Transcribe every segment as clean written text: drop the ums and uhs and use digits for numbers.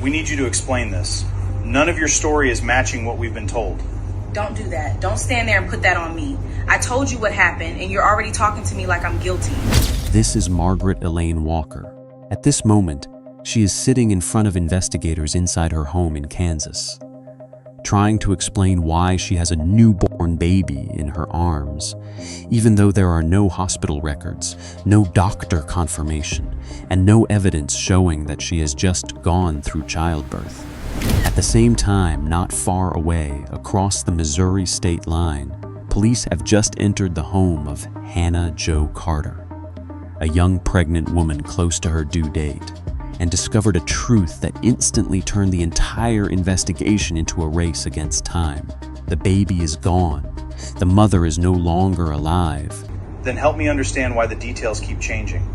We need you to explain this. None of your story is matching what we've been told. Don't do that. Don't stand there and put that on me. I told you what happened, and you're already talking to me like I'm guilty. This is Margaret Elaine Walker. At this moment, she is sitting in front of investigators inside her home in Kansas, trying to explain why she has a newborn baby in her arms, even though there are no hospital records, no doctor confirmation, and no evidence showing that she has just gone through childbirth. At the same time, not far away, across the Missouri state line, police have just entered the home of Hannah Jo Carter, a young pregnant woman close to her due date, and discovered a truth that instantly turned the entire investigation into a race against time. The baby is gone. The mother is no longer alive. Then help me understand why the details keep changing.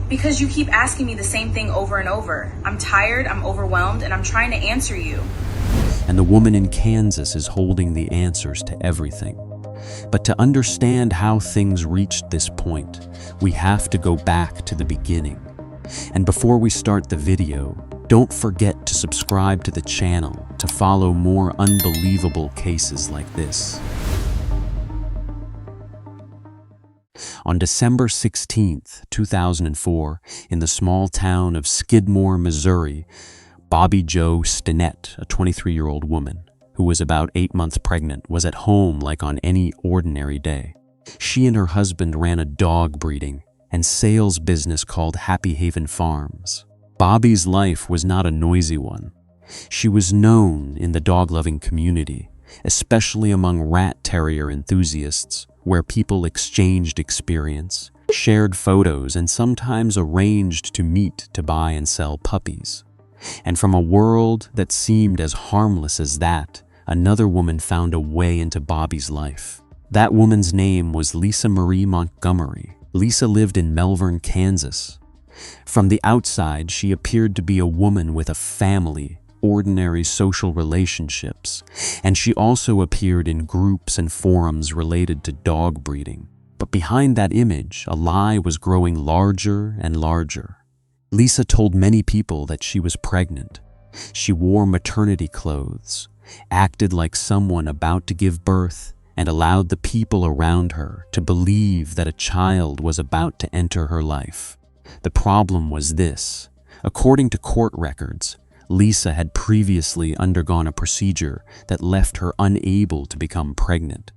Because you keep asking me the same thing over and over. I'm tired, I'm overwhelmed, and I'm trying to answer you. And the woman in Kansas is holding the answers to everything. But to understand how things reached this point, we have to go back to the beginning. And before we start the video, don't forget to subscribe to the channel to follow more unbelievable cases like this. On December 16, 2004, in the small town of Skidmore, Missouri, Bobby Jo Stinnett, a 23-year-old woman who was about 8 months pregnant, was at home like on any ordinary day. She and her husband ran a dog breeding and sales business called Happy Haven Farms. Bobby's life was not a noisy one. She was known in the dog-loving community, especially among rat terrier enthusiasts, where people exchanged experience, shared photos, and sometimes arranged to meet to buy and sell puppies. And from a world that seemed as harmless as that, another woman found a way into Bobby's life. That woman's name was Lisa Marie Montgomery. Lisa lived in Melbourne, Kansas. From the outside, she appeared to be a woman with a family, ordinary social relationships, and she also appeared in groups and forums related to dog breeding. But behind that image, a lie was growing larger and larger. Lisa told many people that she was pregnant. She wore maternity clothes, acted like someone about to give birth, and allowed the people around her to believe that a child was about to enter her life. The problem was this. According to court records, Lisa had previously undergone a procedure that left her unable to become pregnant.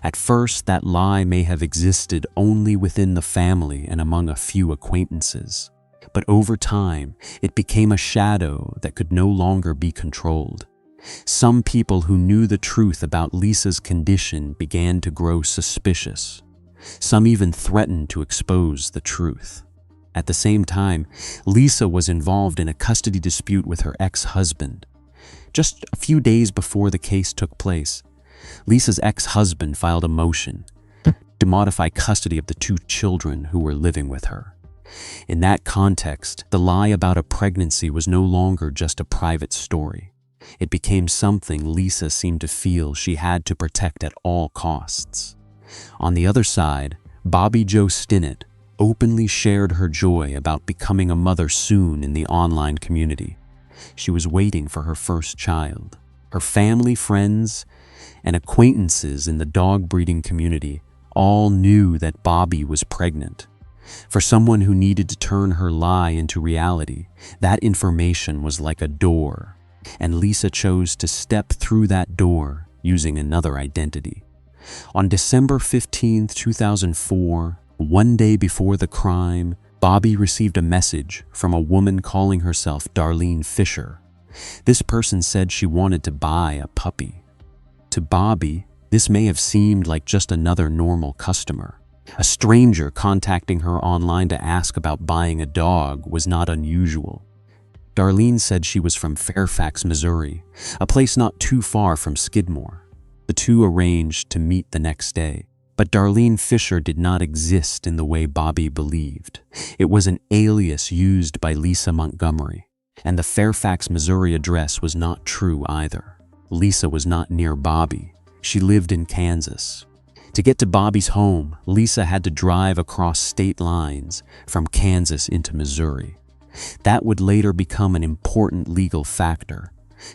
At first, that lie may have existed only within the family and among a few acquaintances. But over time, it became a shadow that could no longer be controlled. Some people who knew the truth about Lisa's condition began to grow suspicious. Some even threatened to expose the truth. At the same time, Lisa was involved in a custody dispute with her ex-husband. Just a few days before the case took place, Lisa's ex-husband filed a motion to modify custody of the 2 children who were living with her. In that context, the lie about a pregnancy was no longer just a private story. It became something Lisa seemed to feel she had to protect at all costs. On the other side, Bobby Jo Stinnett openly shared her joy about becoming a mother soon in the online community. She was waiting for her first child. Her family, friends, and acquaintances in the dog breeding community all knew that Bobby was pregnant. For someone who needed to turn her lie into reality, that information was like a door, and Lisa chose to step through that door using another identity. On December 15, 2004, one day before the crime, Bobby received a message from a woman calling herself Darlene Fisher. This person said she wanted to buy a puppy. To Bobby, this may have seemed like just another normal customer. A stranger contacting her online to ask about buying a dog was not unusual. Darlene said she was from Fairfax, Missouri, a place not too far from Skidmore. The two arranged to meet the next day. But Darlene Fisher did not exist in the way Bobby believed. It was an alias used by Lisa Montgomery, and the Fairfax, Missouri address was not true either. Lisa was not near Bobby. She lived in Kansas. To get to Bobby's home, Lisa had to drive across state lines from Kansas into Missouri. That would later become an important legal factor,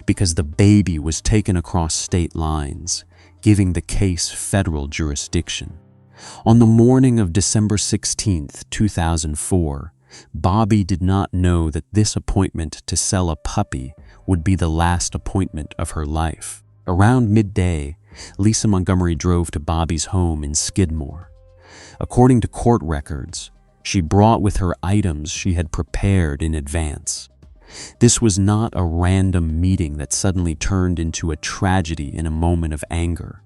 because the baby was taken across state lines, giving the case federal jurisdiction. On the morning of December 16, 2004, Bobby did not know that this appointment to sell a puppy would be the last appointment of her life. Around midday, Lisa Montgomery drove to Bobby's home in Skidmore. According to court records, she brought with her items she had prepared in advance. This was not a random meeting that suddenly turned into a tragedy in a moment of anger.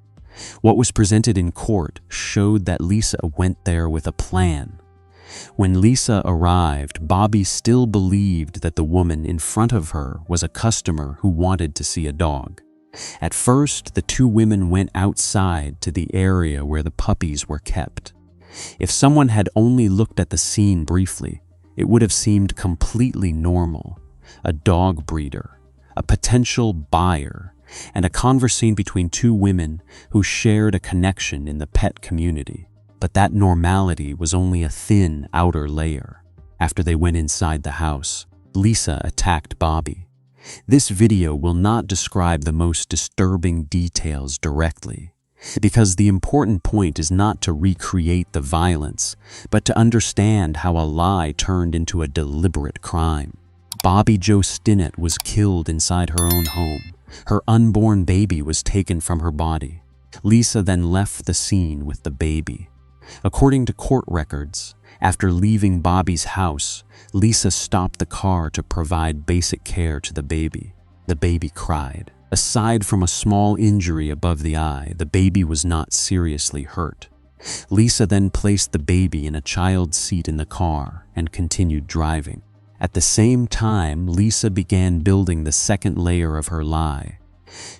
What was presented in court showed that Lisa went there with a plan. When Lisa arrived, Bobby still believed that the woman in front of her was a customer who wanted to see a dog. At first, the two women went outside to the area where the puppies were kept. If someone had only looked at the scene briefly, it would have seemed completely normal. A dog breeder, a potential buyer, and a conversation between two women who shared a connection in the pet community. But that normality was only a thin outer layer. After they went inside the house, Lisa attacked Bobby. This video will not describe the most disturbing details directly, because the important point is not to recreate the violence, but to understand how a lie turned into a deliberate crime. Bobby Jo Stinnett was killed inside her own home. Her unborn baby was taken from her body. Lisa then left the scene with the baby. According to court records, after leaving Bobby's house, Lisa stopped the car to provide basic care to the baby. The baby cried. Aside from a small injury above the eye, the baby was not seriously hurt. Lisa then placed the baby in a child's seat in the car and continued driving. At the same time, Lisa began building the second layer of her lie.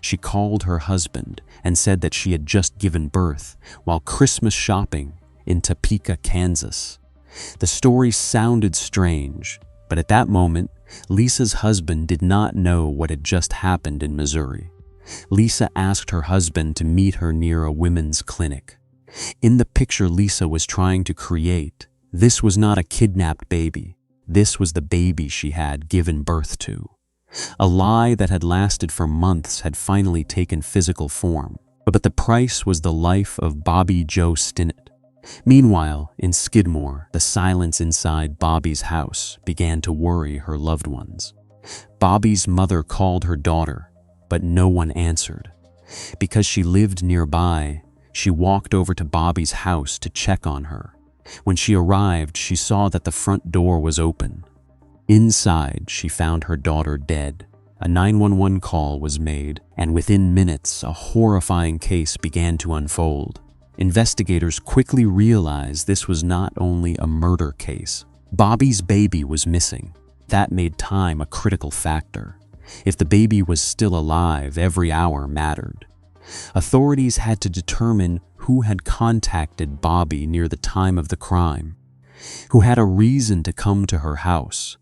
She called her husband and said that she had just given birth while Christmas shopping in Topeka, Kansas. The story sounded strange, but at that moment, Lisa's husband did not know what had just happened in Missouri. Lisa asked her husband to meet her near a women's clinic. In the picture Lisa was trying to create, this was not a kidnapped baby. This was the baby she had given birth to. A lie that had lasted for months had finally taken physical form, but the price was the life of Bobby Jo Stinnett. Meanwhile, in Skidmore, the silence inside Bobby's house began to worry her loved ones. Bobby's mother called her daughter, but no one answered. Because she lived nearby, she walked over to Bobby's house to check on her. When she arrived, she saw that the front door was open. Inside, she found her daughter dead. A 911 call was made, and within minutes, a horrifying case began to unfold. Investigators quickly realized this was not only a murder case. Bobby's baby was missing. That made time a critical factor. If the baby was still alive, every hour mattered. Authorities had to determine who had contacted Bobby near the time of the crime, who had a reason to come to her house,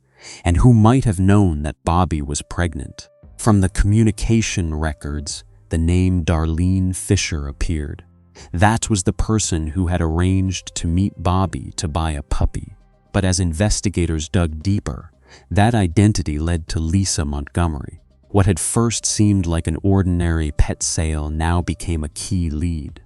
and who might have known that Bobby was pregnant. From the communication records, the name Darlene Fisher appeared. That was the person who had arranged to meet Bobby to buy a puppy. But as investigators dug deeper, that identity led to Lisa Montgomery. What had first seemed like an ordinary pet sale now became a key lead.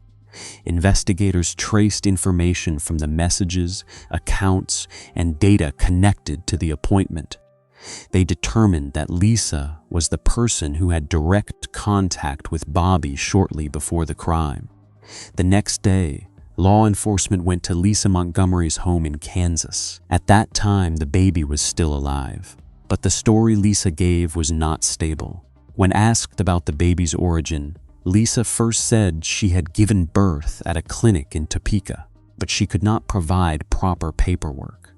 Investigators traced information from the messages, accounts, and data connected to the appointment. They determined that Lisa was the person who had direct contact with Bobby shortly before the crime. The next day, law enforcement went to Lisa Montgomery's home in Kansas. At that time, the baby was still alive. But the story Lisa gave was not stable. When asked about the baby's origin, Lisa first said she had given birth at a clinic in Topeka, but she could not provide proper paperwork.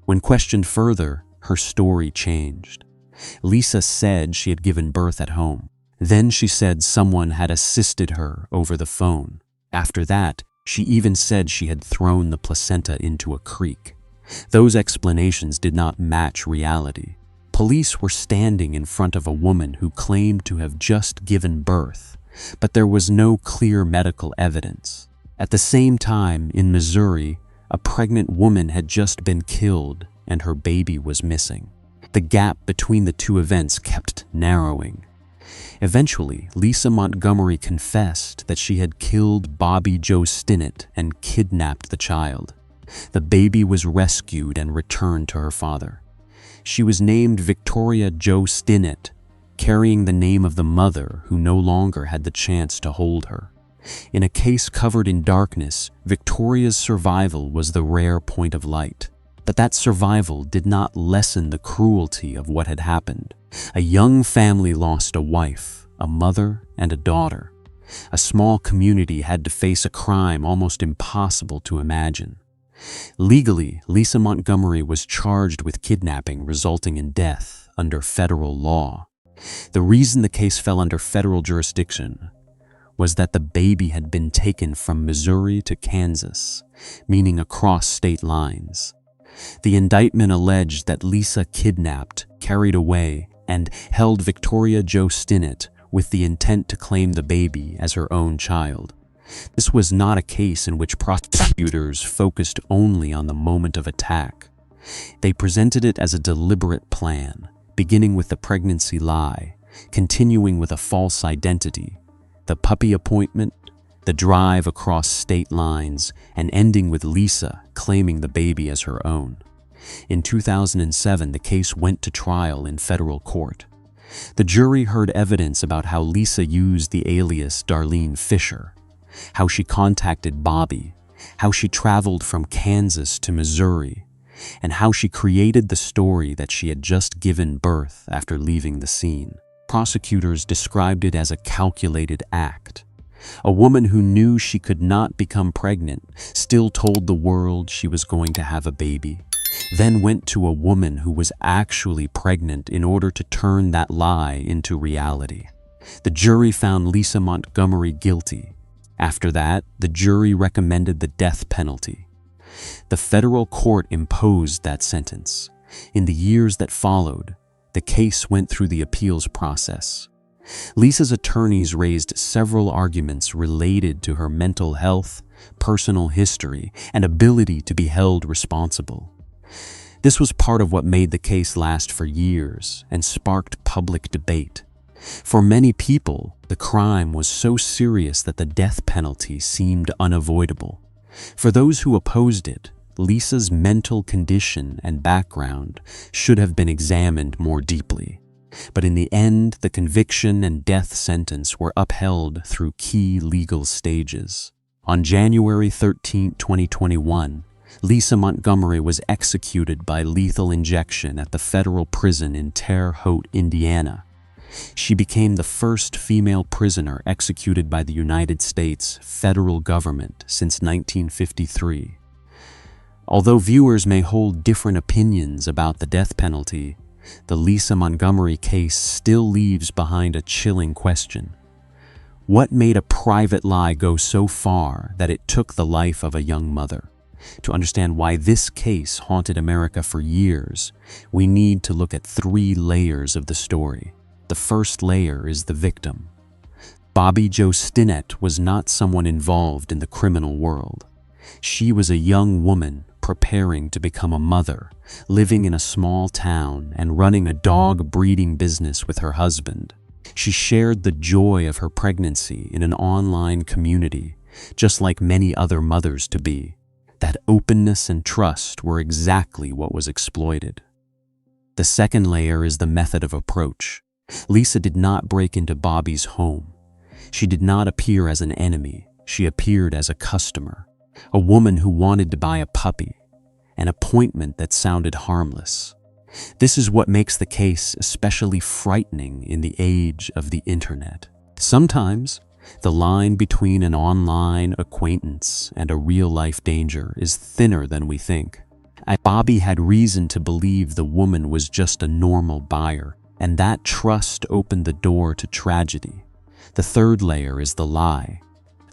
When questioned further, her story changed. Lisa said she had given birth at home. Then she said someone had assisted her over the phone. After that, she even said she had thrown the placenta into a creek. Those explanations did not match reality. Police were standing in front of a woman who claimed to have just given birth, but there was no clear medical evidence. At the same time, in Missouri, a pregnant woman had just been killed and her baby was missing. The gap between the two events kept narrowing. Eventually, Lisa Montgomery confessed that she had killed Bobby Joe Stinnett and kidnapped the child. The baby was rescued and returned to her father. She was named Victoria Joe Stinnett, carrying the name of the mother who no longer had the chance to hold her. In a case covered in darkness, Victoria's survival was the rare point of light. But that survival did not lessen the cruelty of what had happened. A young family lost a wife, a mother, and a daughter. A small community had to face a crime almost impossible to imagine. Legally, Lisa Montgomery was charged with kidnapping resulting in death under federal law. The reason the case fell under federal jurisdiction was that the baby had been taken from Missouri to Kansas, meaning across state lines. The indictment alleged that Lisa kidnapped, carried away, and held Victoria Joe Stinnett with the intent to claim the baby as her own child. This was not a case in which prosecutors focused only on the moment of attack. They presented it as a deliberate plan, beginning with the pregnancy lie, continuing with a false identity, the puppy appointment, the drive across state lines, and ending with Lisa claiming the baby as her own. In 2007, the case went to trial in federal court. The jury heard evidence about how Lisa used the alias Darlene Fisher, how she contacted Bobby, how she traveled from Kansas to Missouri, and how she created the story that she had just given birth after leaving the scene. Prosecutors described it as a calculated act. A woman who knew she could not become pregnant still told the world she was going to have a baby, then went to a woman who was actually pregnant in order to turn that lie into reality. The jury found Lisa Montgomery guilty. After that, the jury recommended the death penalty. The federal court imposed that sentence. In the years that followed, the case went through the appeals process. Lisa's attorneys raised several arguments related to her mental health, personal history, and ability to be held responsible. This was part of what made the case last for years and sparked public debate. For many people, the crime was so serious that the death penalty seemed unavoidable. For those who opposed it, Lisa's mental condition and background should have been examined more deeply. But in the end, the conviction and death sentence were upheld through key legal stages. On January 13, 2021, Lisa Montgomery was executed by lethal injection at the federal prison in Terre Haute, Indiana. She became the first female prisoner executed by the United States federal government since 1953. Although viewers may hold different opinions about the death penalty, the Lisa Montgomery case still leaves behind a chilling question. What made a private lie go so far that it took the life of a young mother? To understand why this case haunted America for years, we need to look at 3 layers of the story. The first layer is the victim. Bobby Joe Stinnett was not someone involved in the criminal world. She was a young woman preparing to become a mother, living in a small town and running a dog breeding business with her husband. She shared the joy of her pregnancy in an online community, just like many other mothers-to-be. That openness and trust were exactly what was exploited. The second layer is the method of approach. Lisa did not break into Bobby's home. She did not appear as an enemy. She appeared as a customer, a woman who wanted to buy a puppy, an appointment that sounded harmless. This is what makes the case especially frightening in the age of the internet. Sometimes, the line between an online acquaintance and a real-life danger is thinner than we think. Bobby had reason to believe the woman was just a normal buyer, and that trust opened the door to tragedy. The third layer is the lie.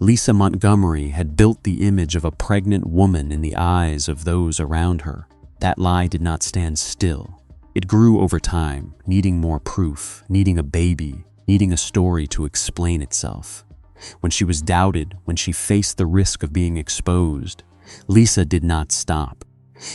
Lisa Montgomery had built the image of a pregnant woman in the eyes of those around her. That lie did not stand still. It grew over time, needing more proof, needing a baby, needing a story to explain itself. When she was doubted, when she faced the risk of being exposed, Lisa did not stop.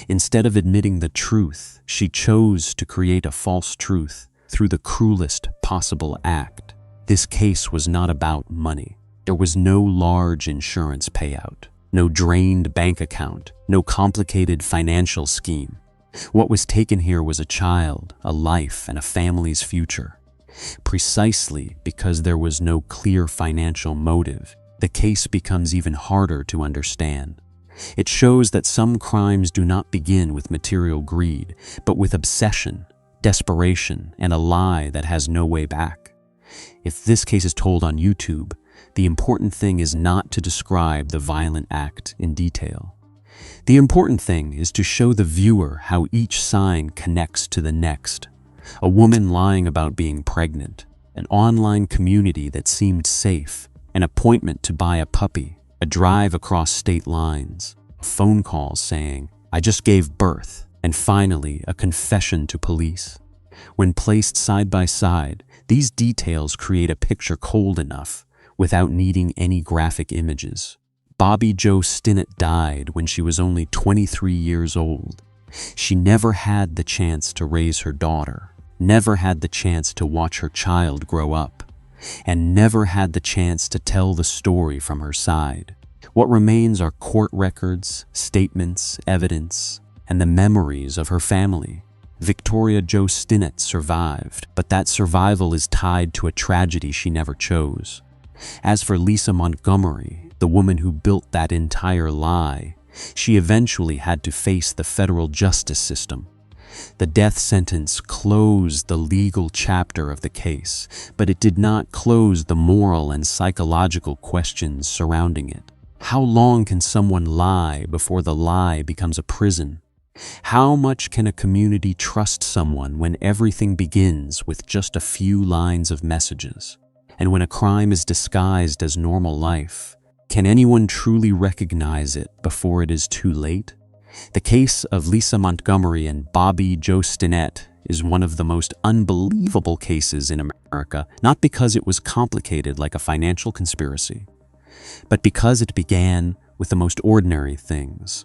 Instead of admitting the truth, she chose to create a false truth through the cruelest possible act. This case was not about money. There was no large insurance payout, no drained bank account, no complicated financial scheme. What was taken here was a child, a life, and a family's future. Precisely because there was no clear financial motive, the case becomes even harder to understand. It shows that some crimes do not begin with material greed, but with obsession, desperation, and a lie that has no way back. If this case is told on YouTube, the important thing is not to describe the violent act in detail. The important thing is to show the viewer how each sign connects to the next. A woman lying about being pregnant, an online community that seemed safe, an appointment to buy a puppy, a drive across state lines, a phone call saying, "I just gave birth," and finally a confession to police. When placed side by side, these details create a picture cold enough without needing any graphic images. Bobby Jo Stinnett died when she was only 23 years old. She never had the chance to raise her daughter, never had the chance to watch her child grow up, and never had the chance to tell the story from her side. What remains are court records, statements, evidence, and the memories of her family. Victoria Jo Stinnett survived, but that survival is tied to a tragedy she never chose. As for Lisa Montgomery, the woman who built that entire lie, she eventually had to face the federal justice system. The death sentence closed the legal chapter of the case, but it did not close the moral and psychological questions surrounding it. How long can someone lie before the lie becomes a prison? How much can a community trust someone when everything begins with just a few lines of messages? And when a crime is disguised as normal life, can anyone truly recognize it before it is too late? The case of Lisa Montgomery and Bobby Jo Stinnett is one of the most unbelievable cases in America, not because it was complicated like a financial conspiracy, but because it began with the most ordinary things.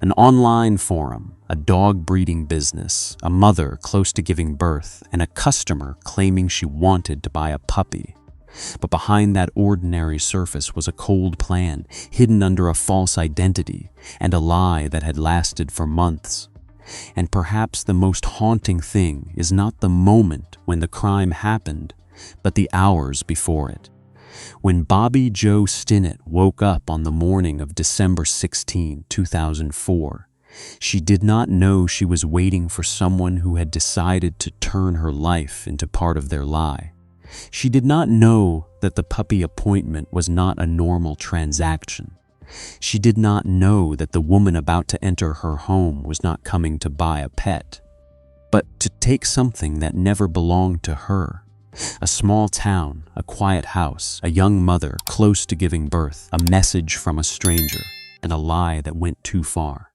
An online forum, a dog breeding business, a mother close to giving birth, and a customer claiming she wanted to buy a puppy. But behind that ordinary surface was a cold plan, hidden under a false identity, and a lie that had lasted for months. And perhaps the most haunting thing is not the moment when the crime happened, but the hours before it. When Bobby Jo Stinnett woke up on the morning of December 16, 2004, she did not know she was waiting for someone who had decided to turn her life into part of their lie. She did not know that the puppy appointment was not a normal transaction. She did not know that the woman about to enter her home was not coming to buy a pet, but to take something that never belonged to her. A small town, a quiet house, a young mother close to giving birth, a message from a stranger, and a lie that went too far.